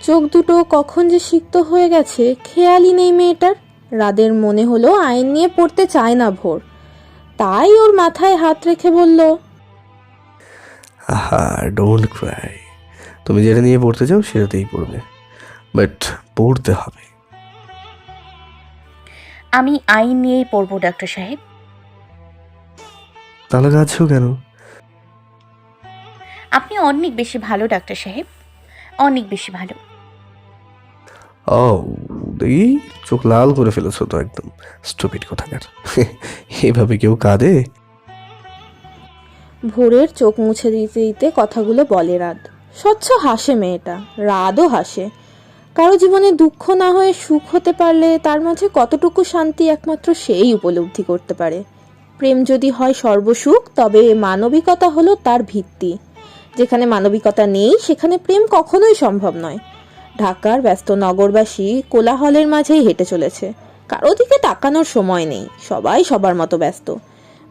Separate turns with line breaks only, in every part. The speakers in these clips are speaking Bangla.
চোখ দুটো কখন যে সিক্ত হয়ে গেছে খেয়ালই নেই মেয়েটার। রাদের মনে হলো আইন নিয়ে পড়তে চায় না ভোর, তাই ওর মাথায় হাত রেখে বলল,
আহা, ডোন্ট ক্রাই। তুমি যেটা নিয়ে পড়তে চাও সেটাতেই পড়বে, বাট পড়তে হবে।
আমি আইন নিয়েই পড়ব ডাক্তার সাহেব।
তাহলে কাঁদছো কেন?
আপনি অনেক বেশি ভালো ডাক্তার সাহেব, অনেক বেশি ভালো।
ও দেখি, চোখ লাল করে ফেলেছো তো একদম, স্টুপিড কোথাকার। এভাবে কেউ কাঁদে?
ভোরের চোখ মুছে দিতে দিতে কথাগুলো বলে রাত। স্বচ্ছ হাসে মেয়েটা, রাতও হাসে। কারো জীবনে দুঃখ না হয়ে সুখ হতে পারলে তার মাঝে কতটুকু শান্তি একমাত্র সেই উপলব্ধি করতে পারে। প্রেম যদি হয় সর্বসুখ, তবে মানবিকতা হলো তার ভিত্তি। যেখানে মানবিকতা নেই সেখানে প্রেম কখনোই সম্ভব নয়। ঢাকার ব্যস্ত নগরবাসী কোলাহলের মাঝেই হেঁটে চলেছে, কারো দিকে তাকানোর সময় নেই, সবাই সবার মতো ব্যস্ত।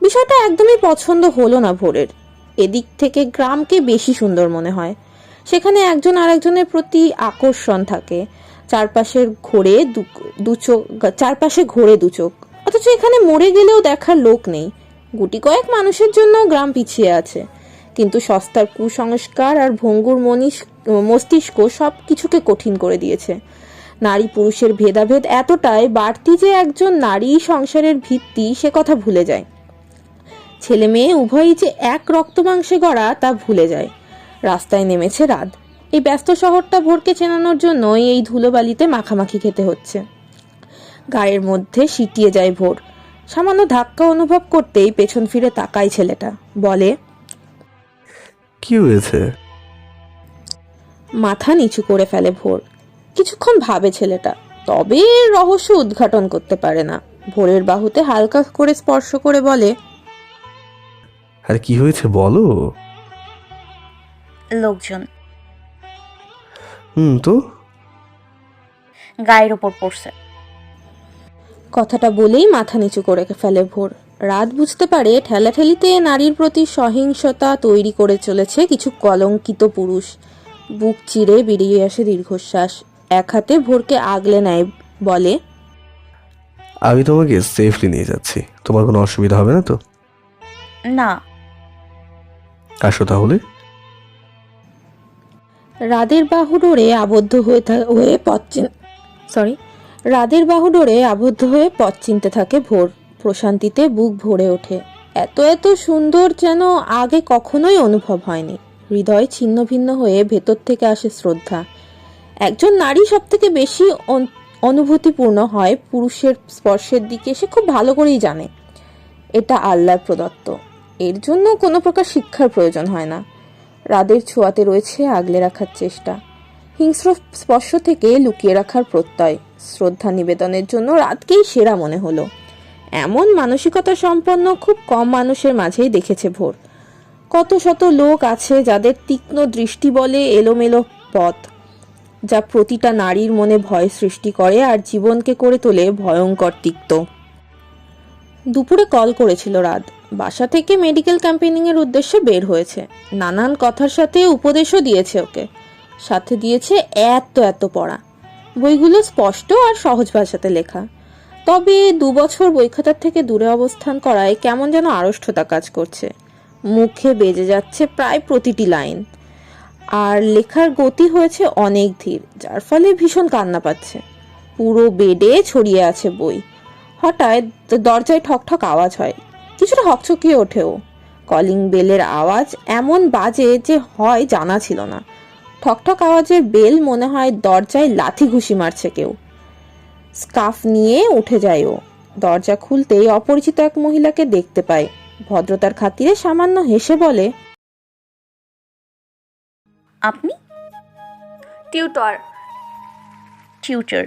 বিষয়টা একদমই পছন্দ হলো না ভোরের। এদিক থেকে গ্রামকে বেশি সুন্দর মনে হয়। সেখানে একজন আরেকজনের প্রতি আকর্ষণ থাকে, চারপাশে ঘোরে দু চোখ। অথচ এখানে মরে গেলেও দেখার লোক নেই। গুটি কয়েক মানুষের জন্য গ্রাম পিছিয়ে আছে, কিন্তু সস্তার কুসংস্কার আর ভঙ্গুর মস্তিষ্ক সব কিছুকে কঠিন করে দিয়েছে। নারী পুরুষের ভেদাভেদ এতটাই বাড়তি যে একজন নারী সংসারের ভিত্তি সে কথা ভুলে যায়। ছেলে মেয়ে উভয়ই যে এক রক্ত মাংসে গড়া তা ভুলে যায়। রাস্তায় নেমেছে রাত। এই ব্যস্ত শহরটা ভোরকে চেনানোর জন্যই এই ধুলোবালিতে মাখামাখি খেতে হচ্ছে। গায়ের মধ্যে সিটিয়ে যায় ভোর। সামান্য ধাক্কা অনুভব করতেই পেছন ফিরে তাকায় ছেলেটা, বলে,
কি হয়েছে?
মাথা নিচু করে ফেলে ভোর। কিছুক্ষণ ভাবে ছেলেটা, তবে রহস্য উদ্ঘাটন করতে পারে না। ভোরের বাহুতে হালকা করে স্পর্শ করে বলে,
আর কি হয়েছে বলো।
লোকজন
তো
গায়ের ওপর পড়ছে।
কথাটা বলেই মাথা নিচু করে ফেলে ভোর। রাত বুঝতে পারে ঠেলাঠেলিতে নারীর প্রতি সহিংসতা তৈরি করে চলেছে কিছু কলঙ্কিত পুরুষ। বুক চিরে বেরিয়ে আসে দীর্ঘশ্বাস। এক হাতে ভোরকে আগলে নেয়, বলে,
আমি তোমাকে সেফলি নিয়ে যাচ্ছি, তোমার কোনো অসুবিধা হবে না তো?
না।
আসো তাহলে।
রাদের বাহুডোরে আবদ্ধ হয়ে পথ চিনতে থাকে ভোর। প্রশান্তিতে বুক ভরে ওঠে। এত এত সুন্দর যেন আগে কখনোই অনুভব হয়নি। হৃদয় ছিন্ন ভিন্ন হয়ে ভেতর থেকে আসে শ্রদ্ধা। একজন নারী সব থেকে বেশি অনুভূতিপূর্ণ হয় পুরুষের স্পর্শের দিকে, সে খুব ভালো করেই জানে এটা আল্লাহর প্রদত্ত। এর জন্য কোনো প্রকার শিক্ষার প্রয়োজন হয় না। রাদের ছোঁয়াতে রয়েছে আগলে রাখার চেষ্টা, হিংস্র স্পর্শ থেকে লুকিয়ে রাখার প্রত্যয়। শ্রদ্ধা নিবেদনের জন্য রাতকেই সেরা মনে হলো। এমন মানসিকতা সম্পন্ন খুব কম মানুষের মাঝেই দেখেছে ভোর। কত শত লোক আছে যাদের তীক্ষ্ণ দৃষ্টি বলে এলোমেলো পথ, যা প্রতিটা নারীর মনে ভয় সৃষ্টি করে আর জীবনকে করে তোলে ভয়ঙ্কর তিক্ত। দুপুরে কল করেছিল রাত। বাসা থেকে মেডিকেল ক্যাম্পেইনিং এর উদ্দেশ্যে বের হয়েছে। নানান কথার সাথে উপদেশও দিয়েছে ওকে। সাথে দিয়েছে এত এত পড়া। বইগুলো স্পষ্ট আর সহজ ভাষাতে লেখা। তবে 2 বছর বই খাতার থেকে দূরে অবস্থান করায় কেমন যেন আড়ষ্ঠতা কাজ করছে। মুখে বেজে যাচ্ছে প্রায় প্রতিটি লাইন। আর লেখার গতি হয়েছে অনেক ধীর, যার ফলে ভীষণ কান্না পাচ্ছে। পুরো বেডে ছড়িয়ে আছে বই। হঠাৎ দরজায় ঠকঠক আওয়াজ হয়। কিছুটা হকচকিয়ে ওঠেও। কলিং বেলের আওয়াজ এমন বাজে যে হয় জানা ছিল না। ঠকঠক আওয়াজের বেল মনে হয় দরজায় লাথি ঘুষি মারছে কেউ। স্কার্ফ নিয়ে উঠে যায় ও। দরজা খুলতেই অপরিচিত এক মহিলাকে দেখতে পায়। ভদ্রতার খাতিরে সামান্য হেসে বলে,
আপনি?
টিউটর।
টিউটর?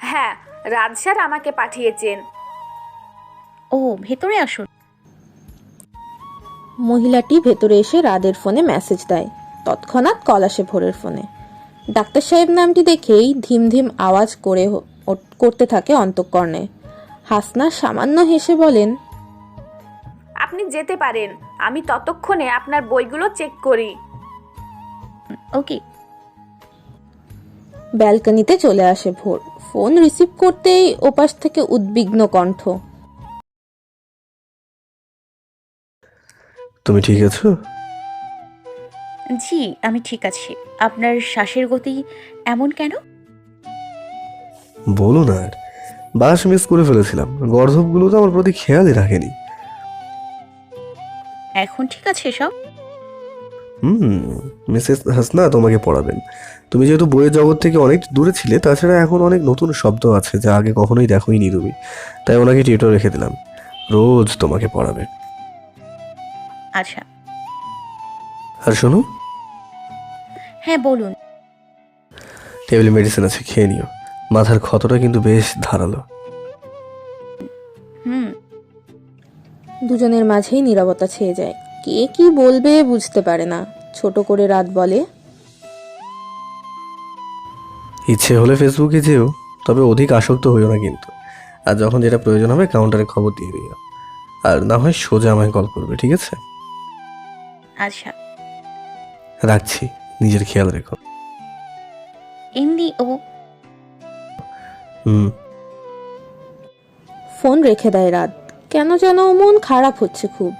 হ্যাঁ, রাজ স্যার আমাকে পাঠিয়েছেন।
ও, ভেতরে আসুন।
মহিলাটি ভেতরে এসে রাদের ফোনে মেসেজ দেয়। তৎক্ষণাৎ কল আসে ভোরের ফোনে। ডাক্তার সাহেব নামটি দেখেই ধিম ধিম আওয়াজ করতে থাকে অন্তঃকরণে। হাসনা সামান্য হেসে বলেন,
আপনি যেতে পারেন, আমি ততক্ষণে আপনার বইগুলো চেক করি।
ওকে।
ব্যালকনিতে চলে আসে ভোর। ফোন রিসিভ করতেই ওপাশ থেকে উদ্বিগ্ন কণ্ঠ।
তুমি ঠিক আছো?
জি, আমি ঠিক আছি। আপনার শ্বাসের গতি এমন কেন?
বলো না আর, বাস মিস করে ফেলেছিলাম। গর্ধবগুলো তো আমার প্রতি খেয়ালই রাখেনি।
এখন ঠিক আছে সব?
মিসেস হাসনা তোমাকে পড়াবেন। তুমি যেহেতু বইয়ের জগৎ থেকে অনেক দূরে ছিলে, তাছাড়া এখন অনেক নতুন শব্দ আছে যা আগে কখনোই দেখোইনি তুমি, তাই ওনাকে টিউটর রেখে দিলাম, রোজ তোমাকে পড়াবে।
আচ্ছা।
আর শোনো,
হ্যাঁ বলুন।
টেবিলে মেডিসিন আছে, খেয়ে নিও। মাথার ক্ষতটা কিন্তু বেশ ধারালো।
হুম।
দুজনের মাঝেই নীরবতা ছেয়ে যায়। কে কি বলবে বুঝতে পারে না। ছোট করে রাত বলে,
ইচ্ছে হলে ফেসবুকে যেও, তবে অধিক আসক্ত হইও না কিন্তু। আর যখন যেটা প্রয়োজন হবে কাউন্টারে খবর দিয়ে দিও, আর না হয় সোজা আমায় কল করবে, ঠিক আছে?
আচ্ছা।
রাখছি, নিজের খেয়াল রেখো।
এমনি ও
হুম।
ফোন রেখে দেয় রাত। কেন যেন মন খারাপ হচ্ছে খুব।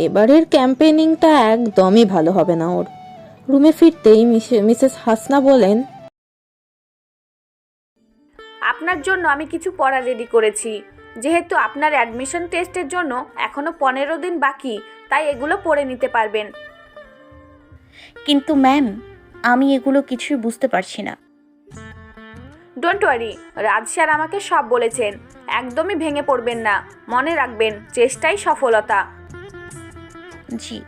এবারের ক্যাম্পেইনিংটা একদমই ভালো হবে না ওর। রুমে ফিরতেই মিসেস হাসনা বলেন,
আপনার জন্য আমি কিছু পড়া রেডি করেছি। যেহেতু আপনার অ্যাডমিশন টেস্টের জন্য এখনো 15 দিন বাকি, তাই এগুলো পড়ে নিতে পারবেন।
কিন্তু ম্যাম, আমি এগুলো কিছুই বুঝতে পারছি না।
ডোন্ট ওয়ারি, রাজ স্যার আমাকে সব বলেছেন। একদমই ভেঙে পড়বেন না, মনে রাখবেন চেষ্টাই সফলতা।
জি।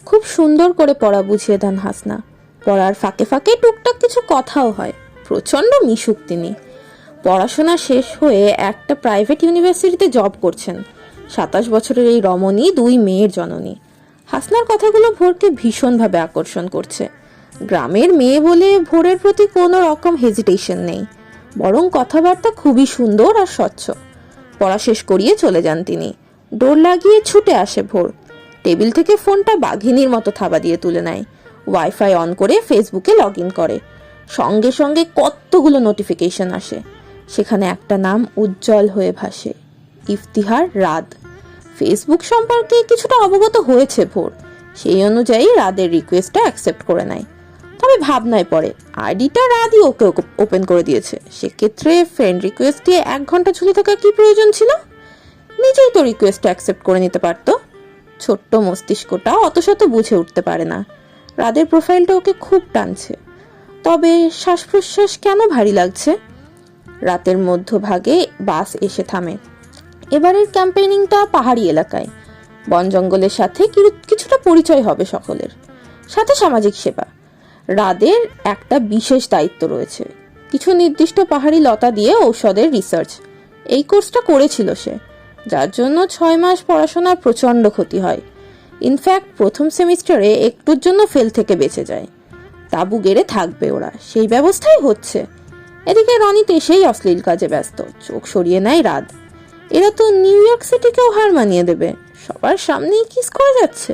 খুব সুন্দর করে পড়া বুঝিয়ে দেন হাসনা। পড়ার ফাঁকে ফাঁকে টুকটাক কিছু কথাও হয়। প্রচণ্ড মিশুক তিনি। পড়াশোনা শেষ হয়ে একটা প্রাইভেট ইউনিভার্সিটিতে জব করছেন। 27 বছরের এই রমণী 2 মেয়ের জননী। হাসনার কথাগুলো ভোরকে ভীষণভাবে আকর্ষণ করছে। গ্রামের মেয়ে বলে ভোরের প্রতি কোনো রকম হেজিটেশন নেই, বরং কথাবার্তা খুবই সুন্দর আর স্বচ্ছ। পড়া শেষ করিয়ে চলে যান তিনি। ডোর লাগিয়ে ছুটে আসে ভোর। টেবিল থেকে ফোনটা বাঘিনীর মতো থাবা দিয়ে তুলে নেয়। ওয়াইফাই অন করে ফেসবুকে লগ ইন করে। সঙ্গে সঙ্গে কতগুলো নোটিফিকেশন আসে। সেখানে একটা নাম উজ্জ্বল হয়ে ভাসে, ইফতিহার রাদ। ফেসবুক সম্পর্কে কিছুটা অবগত হয়েছে ভোর। সেই অনুযায়ী রাদের রিকোয়েস্টটা অ্যাকসেপ্ট করে নেয়। তবে ভাবনায় পড়ে, আইডিটা রাদই ওকে ওপেন করে দিয়েছে। সেক্ষেত্রে ফ্রেন্ড রিকোয়েস্ট দিয়ে 1 ঘন্টা ঝুলে থাকা কি প্রয়োজন ছিল? নিজেই তো রিকোয়েস্টটা অ্যাকসেপ্ট করে নিতে পারতো। ছোট্ট মস্তিষ্কটা অত শত বুঝে উঠতে পারে না। রাদের প্রোফাইলটা ওকে খুব টানছে। তবে শ্বাস প্রশ্বাস কেন ভারী লাগছে? রাতের মধ্যভাগে বাস এসে থামে। এবারের ক্যাম্পেইনিংটা পাহাড়ি এলাকায়। বন জঙ্গলের সাথে কিছুটা পরিচয় হবে সকলের। সাথে সামাজিক সেবা। রাদের একটা বিশেষ দায়িত্ব রয়েছে, কিছু নির্দিষ্ট পাহাড়ি লতা দিয়ে ঔষধের রিসার্চ। এই কোর্সটা করেছিল সে, যার জন্য 6 মাস পড়াশোনার প্রচণ্ড ক্ষতি হয়। ইনফ্যাক্ট প্রথম সেমিস্টারে একটুর জন্য ফেল থেকে বেঁচে যায়। তাবু গেড়ে থাকবে ওরা, সেই ব্যবস্থাই হচ্ছে। এদিকে রনিত এসেই অশ্লীল কাজে ব্যস্ত। চোখ সরিয়ে নেয় রাত। এরা তো নিউ ইয়র্ক সিটিকেও হার মানিয়ে দেবে। সবার সামনেই কিস করে যাচ্ছে।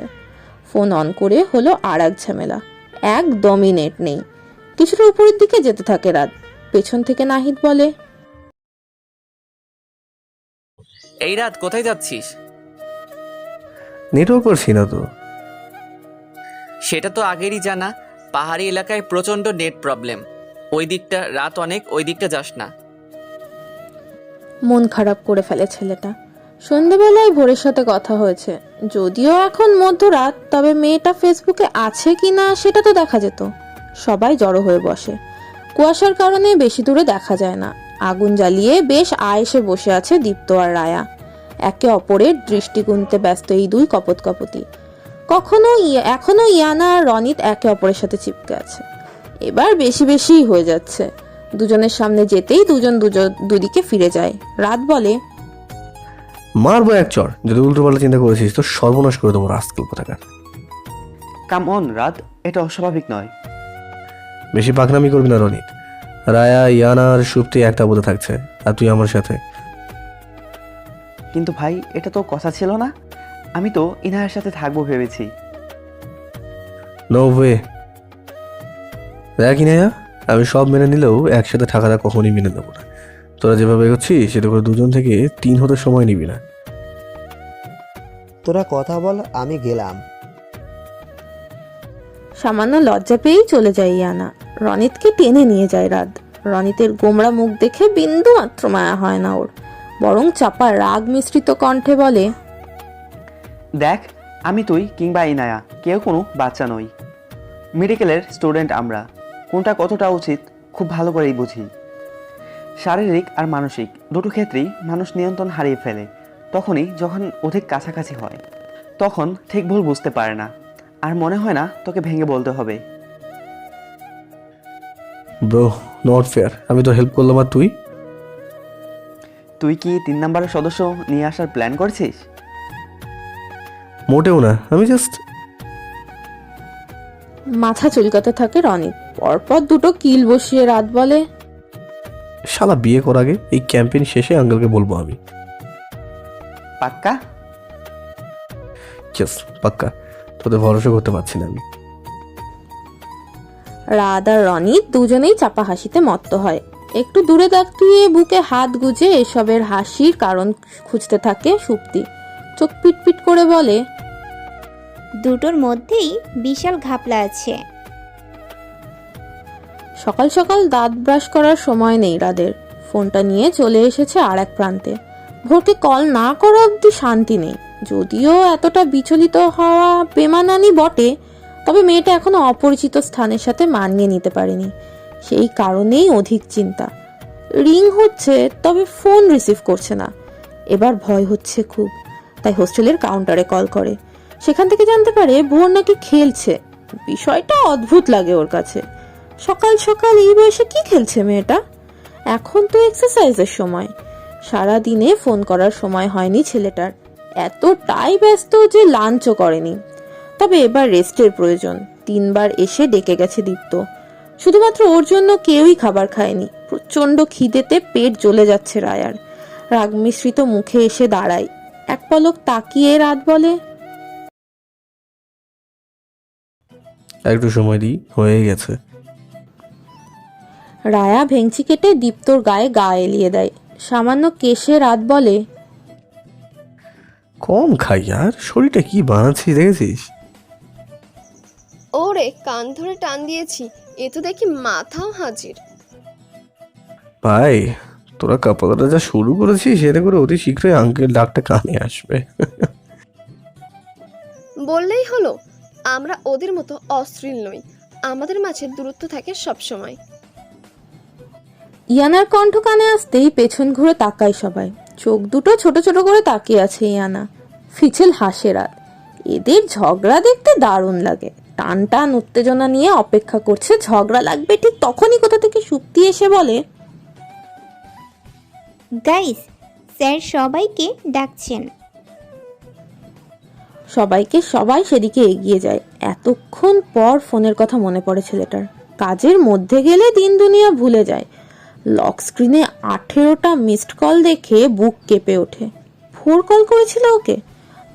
ফোন অন করে হলো আর এক ঝামেলা। একদমই নেট নেই। কিছুটা উপরের দিকে যেতে থাকে রাত। পেছন থেকে নাহিদ বলে,
এই রাত কোথায় যাচ্ছিস?
নেটওয়ার্ক পাচ্ছি না তো।
সেটা তো আগেরই জানা, পাহাড়ি এলাকায় প্রচণ্ড নেট প্রবলেম। ওই দিকটা রাত অনেক, ওই দিকটা যাস না।
মন খারাপ করে ফেলে ছেলেটা। সন্ধ্যেবেলায় ভোরের সাথে কথা হয়েছে। যদিও এখন মধ্যরাত, তবে মেয়েটা ফেসবুকে আছে কিনা সেটা তো দেখা যেত। সবাই জড়ো হয়ে বসে। কুয়াশার কারণে বেশি দূরে দেখা যায় না। আগুন জ্বালিয়ে বেশ আয়েসে বসে আছে দীপ্ত আর রায়া। একে অপরের দৃষ্টি গুনতে ব্যস্ত এই 2 কপতি। এখনো ইয়ানা আর রনিত একে অপরের সাথে চিপকে আছে। এবার বেশি বেশিই হয়ে যাচ্ছে। দুজনের সামনে যেতেই দুদিকে ফিরে যায়। রাত বলে,
মারবো এক চর, যদি উল্টোপাল্টা চিন্তা করেছিস তো সর্বনাশ করে দেবো রাস্কেল কোথাকার।
কাম অন রাত, এটা অস্বাভাবিক নয়।
বেশি পাকনামি করবি না রনিত। রায়া, ইয়ানা আর সুপ্তি একটা বোধে থাকছে, আর তুই আমার সাথে।
কিন্তু ভাই, এটা তো কথা ছিল না। আমি তো ইনায়ের সাথে থাকবো ভেবেছি।
No way. রায়া কি না আমি সব মেনে নিলেও একসাথে থাকাটা কখনই মেনে নেবো না। তোরা যেভাবে এগোচ্ছিস সেটা করে 2 জন থেকে 3 হতে সময় নিবি না।
তোরা কথা বল, আমি গেলাম।
সামান্য লজ্জা পেয়েই চলে যায় ইয়ানা। রনিতকে টেনে নিয়ে যায় রাত। রনিতের গোমড়া মুখ দেখে বিন্দু মাত্র মায়া হয় না ওর, বরং চাপা রাগ মিশ্রিত কণ্ঠে বলে,
দেখ, আমি তুই কিংবা ইনায়া কেউ কোনো বাচ্চা নই। মেডিকেলের স্টুডেন্ট আমরা। কোনটা কতটা উচিত খুব ভালো করেই বুঝি। শারীরিক আর মানসিক দুটো ক্ষেত্রেই মানুষ নিয়ন্ত্রণ হারিয়ে ফেলে তখনই যখন অধিক কাছাকাছি হয়। তখন ঠিক ভুল বুঝতে পারে না, আর মনে হয় না তোকে ভেঙে বলতে হবে।
Bro, not fair. আমি তো হেল্প করলাম আর তুই?
তুই কি 3 নম্বরের সদস্য নিয়ে আসার প্ল্যান করছিস?
মোটেও না, আমি জাস্ট।
মাথা চুলকাতে থাকে রনিত। পরপর দুটো কিল বসিয়ে রাত বলে,
শালা বিয়ে করার আগে এই ক্যাম্পেইন শেষে আঙ্কেলকে বলবো আমি।
পাক্কা?
জাস্ট পাক্কা। তোদের ভরসা করতে পারছি না আমি।
রাত আর রনিত দুজনেই চাপা হাসিতে মত্ত হয়। একটু দূরে দাঁড়িয়ে বুকে হাত গুজে এসবের হাসির কারণ খুঁজতে থাকে সুপ্তি। চোখ পিটপিট করে বলে,
দুটোর মধ্যেই বিশাল ঘাপলা আছে।
সকাল সকাল দাঁত ব্রাশ করার সময় নেই রাদের। ফোনটা নিয়ে চলে এসেছে আর এক প্রান্তে। ভোরকে কল না করা অব্দি শান্তি নেই। যদিও এতটা বিচলিত হওয়া বেমানানি বটে, তবে মেয়েটা এখনো অপরিচিত স্থানের সাথে মানিয়ে নিতে পারেনি। সেই কারণেই অধিক চিন্তা। রিং হচ্ছে, তবে ফোন রিসিভ করছে না। এবার ভয় হচ্ছে খুব, তাই হোস্টেলের কাউন্টারে কল করে। সেখান থেকে জানতে পারে ভোর নাকি খেলছে। বিষয়টা অদ্ভুত লাগে ওর কাছে। সকাল সকাল এই বয়সে কি খেলছে মেয়েটা? এখন তো এক্সারসাইজের সময়। সারা দিনে ফোন করার সময় হয়নি ছেলেটার। এতটাই ব্যস্ত যে লাঞ্চও করেনি। তবে এবার রেস্টের প্রয়োজন। 3 বার এসে ডেকে গেছে দীপ্ত। শুধুমাত্র ওর জন্য কেউই খাবার খায়নি। প্রচন্ড খিদেতে পেট জ্বলে যাচ্ছে রায়ার। রাগ মিশ্রিত মুখে এসে দাঁড়ায়। এক পলক তাকিয়ে রাত বলে,
একটু সময় দিই, হয়ে গেছে।
রায়া ভেঙচি কেটে দীপ্তর গায়ে গা এলিয়ে দেয়। সামান্য কেশে রাত বলে,
কম খাই আর, শরীরটা কি বানাচ্ছিস দেখেছিস?
ওরে কান ধরে টান দিয়েছি, এ তো দেখি মাথাও হাজির।
ভাই, তোরা কাপড়টা যা শুরু করেছিস সেটা করে অতি শীঘ্রই আঙ্কেল ডাকটা কানে আসবে।
বললেই হলো, আমরা ওদের মতো অশ্লীল নই। আমাদের মাঝে দূরত্ব থাকে সবসময়।
ইয়ানার কণ্ঠ কানে আসতেই পেছন ঘুরে তাকায় সবাই। চোখ দুটো ছোট ছোট করে তাকিয়ে আছে ইয়ানা। ফিছেল হাসে রাত। এদের ঝগড়া দেখতে দারুণ লাগে। টান টান উত্তেজনা নিয়ে অপেক্ষা করছে ঝগড়া লাগবে। ঠিক তখনই কোথা থেকে সুপ্তি এসে বলে,
গাইস, স্যার সবাইকে ডাকছেন।
সবাই সেদিকে এগিয়ে যায়। এতক্ষণ পর ফোনের কথা মনে পড়ে ছেলেটার। কাজের মধ্যে গেলে দিন দুনিয়া ভুলে যায়। লক স্ক্রিনে 18টা মিসড কল দেখে বুক কেঁপে ওঠে। ভোর কল করেছিল ওকে।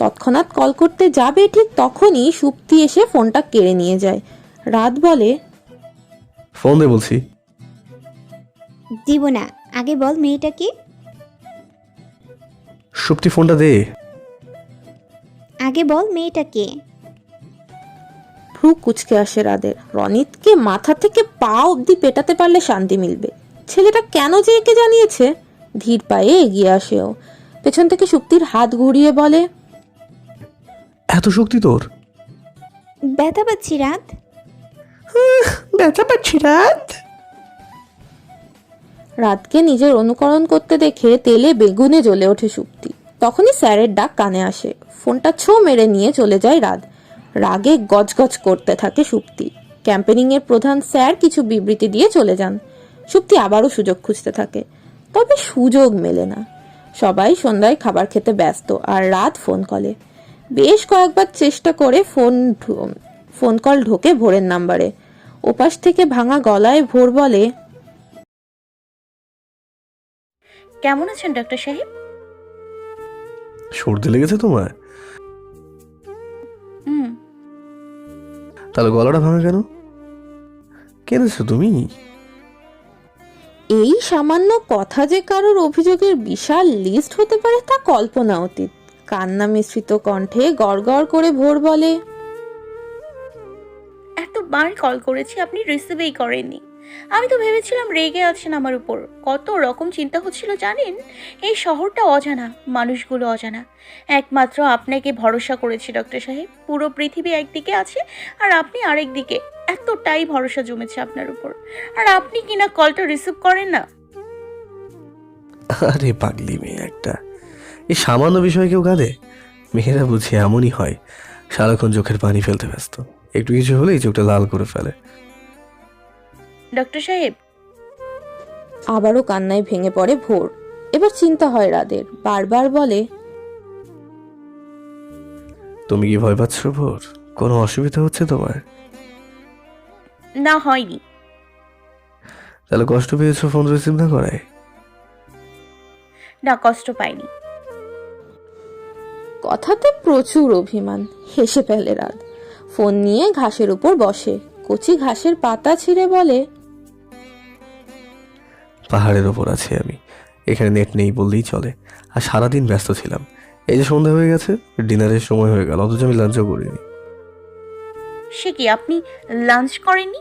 তৎক্ষণাৎ কল করতে যাবে, ঠিক তখনই সুপ্তি এসে ফোনটা কেড়ে নিয়ে যায়। রাত বলে,
ফোন দে বলছি।
দিব না, আগে বল মেয়েটা কি?
সুপ্তি ফোনটা দে।
আগে বল মেয়েটা কে?
ভ্রু কুচকে আসে রাদের। রনিতকে মাথা থেকে পা অব্দি পেটাতে পারলে শান্তি মিলবে। ছেলেটা কেন যে একে জানিয়েছে। ধীর পায়ে এগিয়ে আসেও। পেছন থেকে সুপ্তির হাত ঘুরিয়ে বলে,
এত শক্তি তোর?
ব্যথা পাচ্ছি রাত।
ব্যথা পাচ্ছি রাত।
রাতকে নিজের অনুকরণ করতে দেখে তেলে বেগুনে জ্বলে ওঠে সুপ্তি। তখনই স্যারের ডাক কানে আসে। ফোনটা ছো মেরে নিয়ে চলে যায় রাত। রাগে গজগজ করতে থাকে সুপ্তি। ক্যাম্পেনিং এর প্রধান স্যার কিছু বিবৃতি দিয়ে চলে যান। সুপ্তি আবারও সুযোগ খুঁজতে থাকে, তবে সুযোগ মেলে না। সবাই সন্ধ্যায় খাবার খেতে ব্যস্ত, আর রাত ফোন কলে। বেশ কয়েকবার চেষ্টা করে ফোন কল ঢোকে ভোরের নাম্বারে। ওপাশ থেকে ভাঙা গলায় ভোর বলে,
কেমন আছেন ডক্টর সাহেব?
সর্দি লেগেছে তোমার?
হুম।
তাহলে গলাটা ভাঙা কেন? কেনেছো তুমি?
এই সামান্য কথা যে কারোর অভিযোগের বিশাল লিস্ট হতে পারে তা কল্পনা অতীত। কান্না মিশ্রিত কণ্ঠে গড়গড় করে ভোর বলে,
এতবার কল করেছি, আপনি রিসিভই করেননি। আমি তো ভেবেছিলাম রেগে আছেন আমার উপর। কত রকম চিন্তা হচ্ছিল জানেন। এই শহরটা অজানা, মানুষগুলো অজানা। একমাত্র আপনাকে ভরসা করেছি ডক্টর সাহেব। পুরো পৃথিবী একদিকে আছে আর আপনি আরেক দিকে। এতটাই ভরসা জমেছে আপনার উপর, আর আপনি কিনা কলটা রিসিভ করেন না।
আরে পাগলি মেয়ে একটা, এই সামান্য বিষয়ে কেউ কাঁদে? মেয়েরা বুঝি এমনই হয়, সারাক্ষণ চোখের পানি ফেলতে ব্যস্ত, একটু কিছু হলেই চোখটা লাল করে ফেলে।
ডক্টর সাহেব,
আবারও কান্নায় ভেঙে পড়ে ভোর। এবার চিন্তা হয় রাদের, বারবার বলে,
তুমি কি ভয় পাচ্ছ ভোর? কোনো অসুবিধা হচ্ছে তোমার?
না হয়নি।
তাহলে কষ্ট পেয়েছো ফোন রিসিভ না করায়?
না, কষ্ট পাইনি।
কথাতে প্রচুর অভিমান। হেসে ফেলে রাত। ফোন নিয়ে ঘাসের উপর বসে, কচি ঘাসের পাতা ছিঁড়ে বলে,
পাহাড়ের ওপর আছি আমি, এখানে নেট নেই বললেই চলে, আর সারাদিন ব্যস্ত ছিলাম। এই যে সন্ধ্যা হয়ে গেছে, ডিনারের সময় হয়ে গেল, অথচ আমি লাঞ্চও করিনি।
সে কি, আপনি লাঞ্চ করেননি?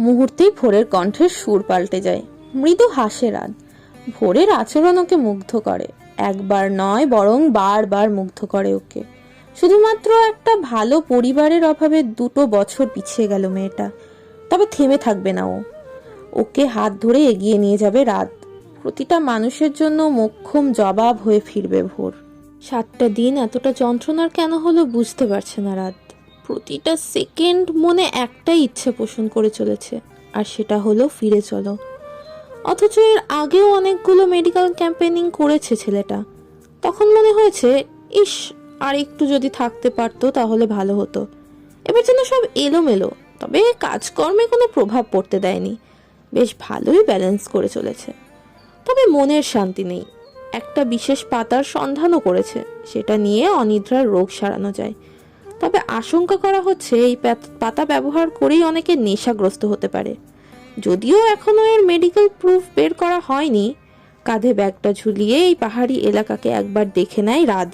মুহূর্তেই ভোরের কণ্ঠের সুর পাল্টে যায়। মৃদু হাসে রাত। ভোরের আচরণ ওকে মুগ্ধ করে। একবার নয়, বরং বারবার মুগ্ধ করে ওকে। শুধুমাত্র একটা ভালো পরিবারের অভাবে 2 বছর পিছিয়ে গেল মেয়েটা। তবে থেমে থাকবে না ও। ওকে হাত ধরে এগিয়ে নিয়ে যাবে রাত। প্রতিটা মানুষের জন্য মোক্ষম জবাব হয়ে ফিরবে ভোর। 7টা দিন এতটা যন্ত্রণার কেন হলো বুঝতে পারছে না রাত। প্রতিটা সেকেন্ড মনে একটাই ইচ্ছে পোষণ করে চলেছে, আর সেটা হলো ফিরে চলো। অথচ এর আগেও অনেকগুলো মেডিকেল ক্যাম্পেইনিং করেছে ছেলেটা। তখন মনে হয়েছে, ইস, আর একটু যদি থাকতে পারতো তাহলে ভালো হতো। এবার যেন সব এলোমেলো, তবে কাজকর্মে কোনো প্রভাব পড়তে দেয়নি। বেশ ভালোই ব্যালেন্স করে চলেছে। তবে মনের শান্তি নেই। একটা বিশেষ পাতার সন্ধানও করেছে, সেটা নিয়ে অনিদ্রার রোগ সারানো যায়। তবে আশঙ্কা করা হচ্ছে এই পাতা ব্যবহার করেই অনেকে নেশাগ্রস্ত হতে পারে। যদিও এখনো এর মেডিকেল প্রুফ বের করা হয়নি। কাঁধে ব্যাগটা ঝুলিয়ে এই পাহাড়ি এলাকাকে একবার দেখে নেয় রাত।